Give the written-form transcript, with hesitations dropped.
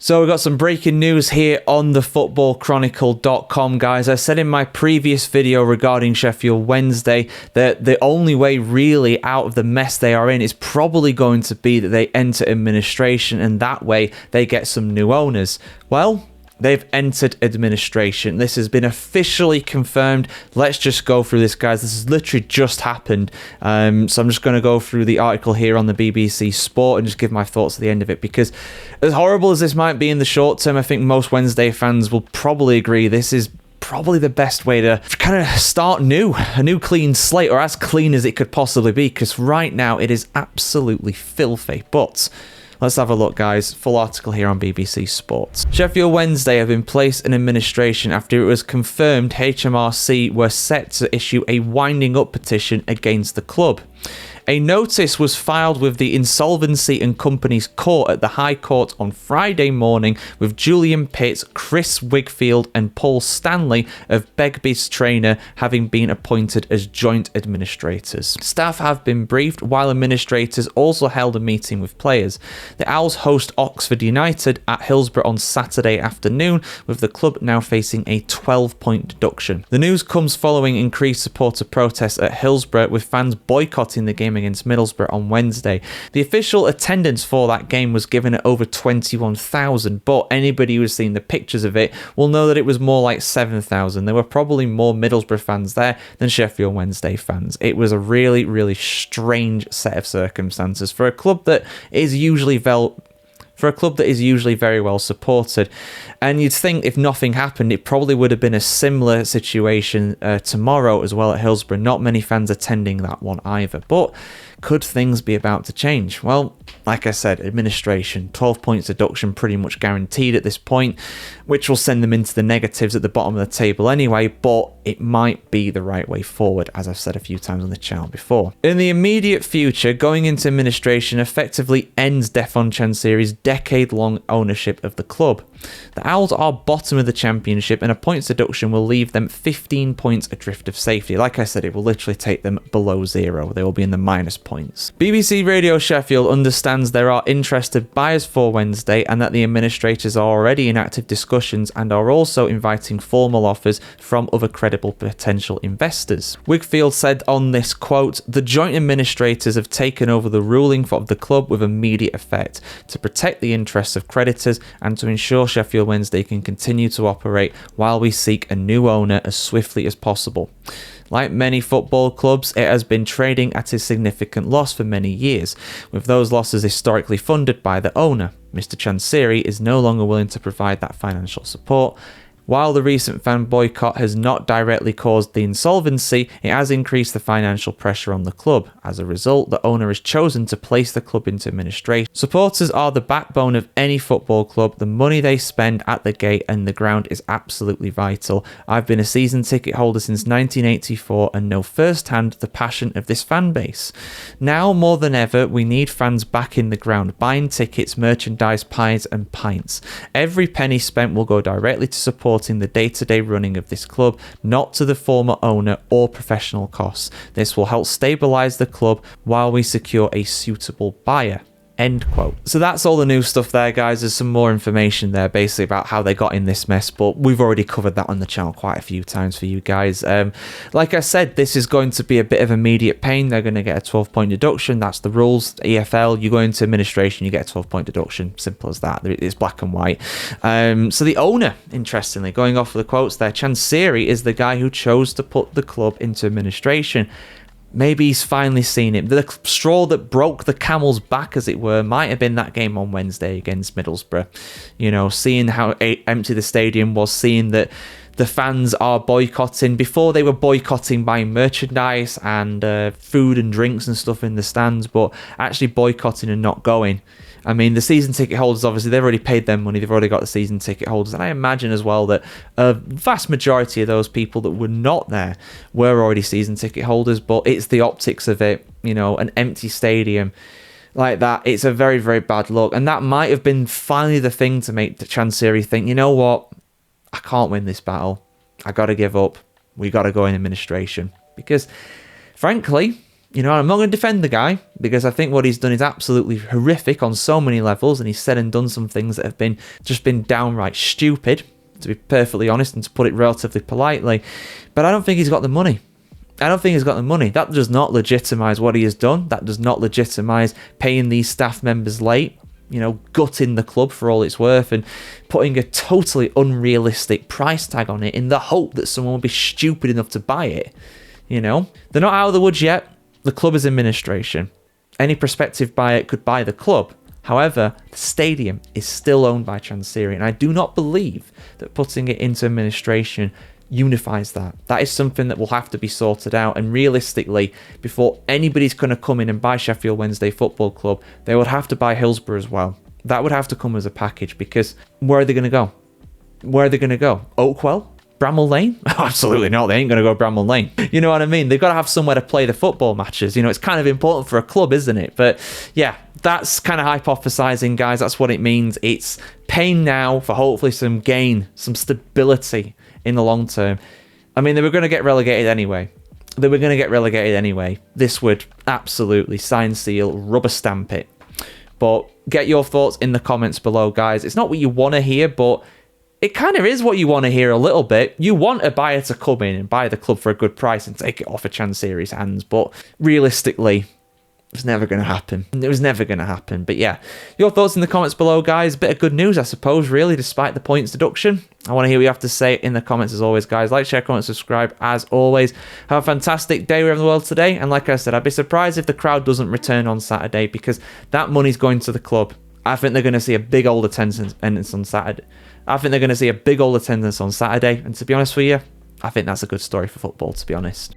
So we've got some breaking news here on thefootballchronicle.com, guys. I said in my previous video regarding Sheffield Wednesday that the only way really out of the mess they are in is probably going to be that they enter administration, and that way they get some new owners. Well, they've entered administration. This has been officially confirmed. Let's just go through this, guys. This has literally just happened. So I'm just going to go through the article here on the BBC Sport and just give my thoughts at the end of it, because as horrible as this might be in the short term, I think most Wednesday fans will probably agree this is probably the best way to kind of start a new clean slate, or as clean as it could possibly be, because right now it is absolutely filthy. But let's have a look, guys. Full article here on BBC Sports. Sheffield Wednesday have been placed in administration after it was confirmed HMRC were set to issue a winding up petition against the club. A notice was filed with the Insolvency and Companies Court at the High Court on Friday morning, with Julian Pitt, Chris Wigfield and Paul Stanley of Begby's trainer having been appointed as joint administrators. Staff have been briefed, while administrators also held a meeting with players. The Owls host Oxford United at Hillsborough on Saturday afternoon, with the club now facing a 12-point deduction. The news comes following increased supporter protests at Hillsborough, with fans boycotting the game against Middlesbrough on Wednesday. The official attendance for that game was given at over 21,000, but anybody who's seen the pictures of it will know that it was more like 7,000. There were probably more Middlesbrough fans there than Sheffield Wednesday fans. It was a really, really strange set of circumstances for a club that is usually very well supported. And you'd think if nothing happened, it probably would have been a similar situation tomorrow as well at Hillsborough. Not many fans attending that one either. But could things be about to change? Well, like I said, administration, 12 points deduction pretty much guaranteed at this point, which will send them into the negatives at the bottom of the table anyway, but it might be the right way forward, as I've said a few times on the channel before. In the immediate future, going into administration effectively ends Dejphon Chansiri's decade-long ownership of the club. The Owls are bottom of the championship, and a points deduction will leave them 15 points adrift of safety. Like I said, it will literally take them below zero. They will be in the minus points. BBC Radio Sheffield understands there are interested buyers for Wednesday, and that the administrators are already in active discussions and are also inviting formal offers from other credible potential investors. Wigfield said on this, quote, "The joint administrators have taken over the ruling of the club with immediate effect to protect the interests of creditors and to ensure Sheffield Wednesday can continue to operate while we seek a new owner as swiftly as possible. Like many football clubs, it has been trading at a significant loss for many years, with those losses historically funded by the owner. Mr. Chansiri is no longer willing to provide that financial support. While the recent fan boycott has not directly caused the insolvency, it has increased the financial pressure on the club. As a result, the owner has chosen to place the club into administration. Supporters are the backbone of any football club. The money they spend at the gate and the ground is absolutely vital. I've been a season ticket holder since 1984 and know firsthand the passion of this fan base. Now more than ever, we need fans back in the ground, buying tickets, merchandise, pies and pints. Every penny spent will go directly to supporting the day-to-day running of this club, not to the former owner or professional costs. This will help stabilise the club while we secure a suitable buyer." End quote. So that's all the new stuff there, guys. There's some more information there basically about how they got in this mess, but we've already covered that on the channel quite a few times for you guys. Like I said, this is going to be a bit of immediate pain. They're going to get a 12-point deduction. That's the rules. EFL, you go into administration, you get a 12-point deduction. Simple as that. It's black and white. So the owner, interestingly, going off of the quotes there, Chansiri is the guy who chose to put the club into administration. Maybe he's finally seen it. The straw that broke the camel's back, as it were, might have been that game on Wednesday against Middlesbrough. You know, seeing how empty the stadium was, seeing that the fans are boycotting. Before, they were boycotting buying merchandise and food and drinks and stuff in the stands, but actually boycotting and not going. I mean, the season ticket holders, obviously, they've already paid their money. They've already got the season ticket holders. And I imagine as well that a vast majority of those people that were not there were already season ticket holders. But it's the optics of it, you know, an empty stadium like that. It's a very, very bad look. And that might have been finally the thing to make the Chansiri think, you know what? I can't win this battle. I got to give up. We got to go in administration. Because, frankly, You know, I'm not going to defend the guy because I think what he's done is absolutely horrific on so many levels, and he's said and done some things that have been downright stupid, to be perfectly honest and to put it relatively politely. But I don't think he's got the money. That does not legitimise what he has done. That does not legitimise paying these staff members late, you know, gutting the club for all it's worth and putting a totally unrealistic price tag on it in the hope that someone will be stupid enough to buy it. You know, they're not out of the woods yet. The club is administration. Any prospective buyer could buy the club. However, the stadium is still owned by Chansiri, and I do not believe that putting it into administration unifies that. That is something that will have to be sorted out, and realistically, before anybody's going to come in and buy Sheffield Wednesday Football Club, they would have to buy Hillsborough as well. That would have to come as a package, because where are they going to go? Oakwell? Bramall Lane? Absolutely not. They ain't going to go Bramall Lane. You know what I mean? They've got to have somewhere to play the football matches. You know, it's kind of important for a club, isn't it? But yeah, that's kind of hypothesizing, guys. That's what it means. It's paying now for hopefully some gain, some stability in the long term. I mean, they were going to get relegated anyway. This would absolutely sign, seal, rubber stamp it. But get your thoughts in the comments below, guys. It's not what you want to hear, but it kind of is what you want to hear a little bit. You want a buyer to come in and buy the club for a good price and take it off of Chansiri's hands, but realistically, it's never going to happen. It was never going to happen. But yeah, your thoughts in the comments below, guys. Bit of good news, I suppose, really, despite the points deduction. I want to hear what you have to say in the comments as always, guys. Like, share, comment, subscribe as always. Have a fantastic day wherever in the world today. And like I said, I'd be surprised if the crowd doesn't return on Saturday, because that money's going to the club. I think they're going to see a big old attendance on Saturday. And to be honest with you, I think that's a good story for football, to be honest.